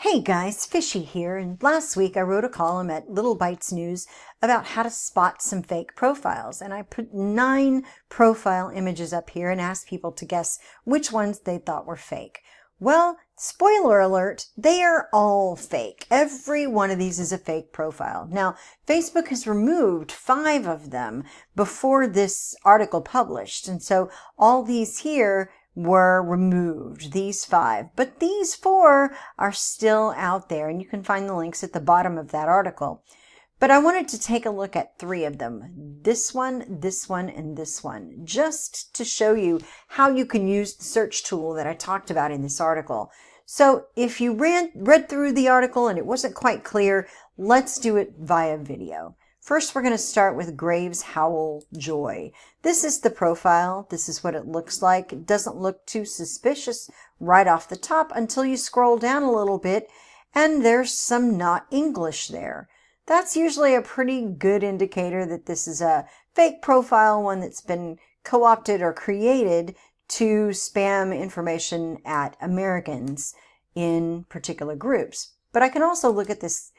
Hey guys, Fishy here, and last week I wrote a column at Little Bytes News about how to spot some fake profiles, and I put 9 profile images up here and asked people to guess which ones they thought were fake. Well, spoiler alert, they are all fake. Every one of these is a fake profile. Now, Facebook has removed 5 of them before this article published, and so all these here were removed, these 5, but these 4 are still out there, and you can find the links at the bottom of that article. But I wanted to take a look at 3 of them, this one, and this one, just to show you how you can use the search tool that I talked about in this article. So if you read through the article and it wasn't quite clear, let's do it via video. First, we're going to start with Howell Joy. This is the profile. This is what it looks like. It doesn't look too suspicious right off the top until you scroll down a little bit and there's some not English there. That's usually a pretty good indicator that this is a fake profile, one that's been co-opted or created to spam information at Americans in particular groups. But I can also look at this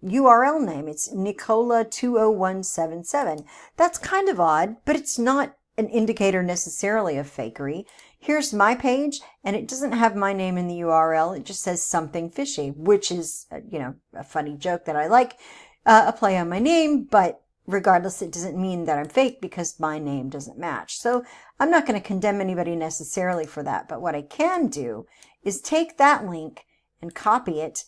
URL name. It's Nicola20177. That's kind of odd, but it's not an indicator necessarily of fakery. Here's my page, and it doesn't have my name in the URL. It just says something fishy, which is, a funny joke that I like, a play on my name, but regardless, it doesn't mean that I'm fake because my name doesn't match. So I'm not going to condemn anybody necessarily for that, but what I can do is take that link and copy it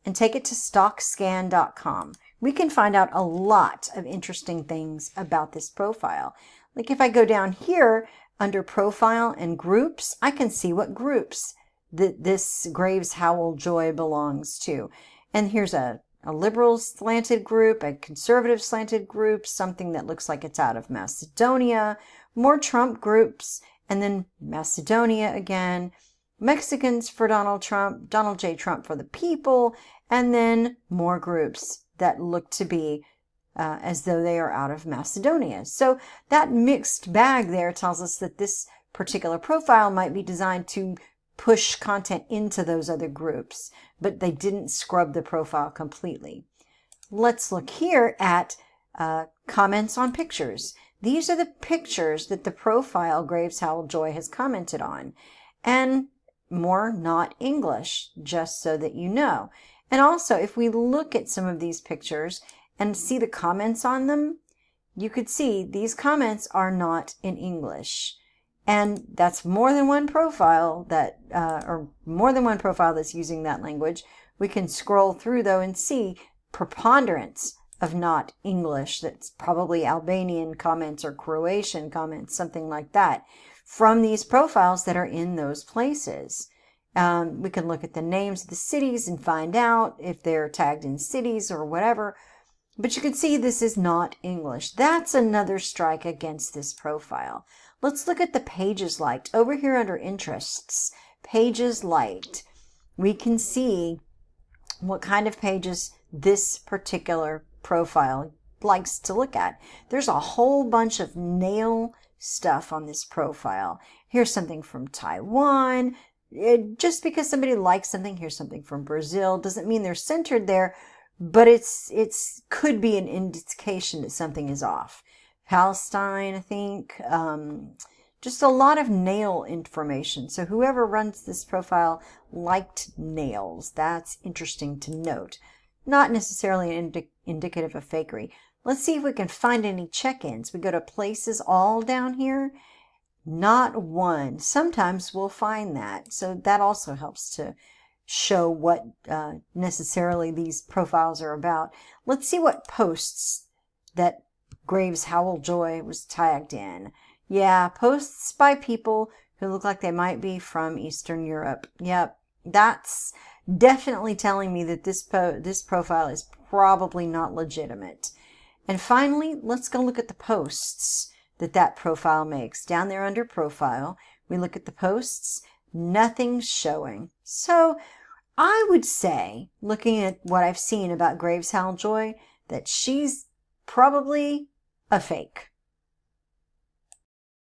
and take it to stockscan.com. We can find out a lot of interesting things about this profile. Like if I go down here under profile and groups, I can see what groups this Howell Joy belongs to. And here's a liberal slanted group, a conservative slanted group, something that looks like it's out of Macedonia, more Trump groups, and then Macedonia again, Mexicans for Donald Trump, Donald J. Trump for the people, and then more groups that look to be as though they are out of Macedonia. So that mixed bag there tells us that this particular profile might be designed to push content into those other groups, but they didn't scrub the profile completely. Let's look here at comments on pictures. These are the pictures that the profile Howell Joy has commented on, and more not English, just so that you know. And also, if we look at some of these pictures and see the comments on them, you could see these comments are not in English. And that's more than one profile that, or more than one profile that's using that language. We can scroll through though and see preponderance of not English. That's probably Albanian comments or Croatian comments, something like that, from these profiles that are in those places. We can look at the names of the cities and find out if they're tagged in cities or whatever. But you can see this is not English. That's another strike against this profile. Let's look at the pages liked. Over here under interests, pages liked, we can see what kind of pages this particular profile likes to look at. There's a whole bunch of nail stuff on this profile. Here's something from Taiwan. Just because somebody likes something, here's something from Brazil, doesn't mean they're centered there, but it's could be an indication that something is off. Palestine, I think, just a lot of nail information. So whoever runs this profile liked nails. That's interesting to note. Not necessarily indicative of fakery. Let's see if we can find any check-ins. We go to places all down here. Not one. Sometimes we'll find that. So that also helps to show what necessarily these profiles are about. Let's see what posts that Howell Joy was tagged in. Yeah, posts by people who look like they might be from Eastern Europe. Yep, that's definitely telling me that this profile is probably not legitimate. And finally, let's go look at the posts that profile makes. Down there under profile, we look at the posts, nothing's showing. So I would say, looking at what I've seen about Howell Joy, that she's probably a fake.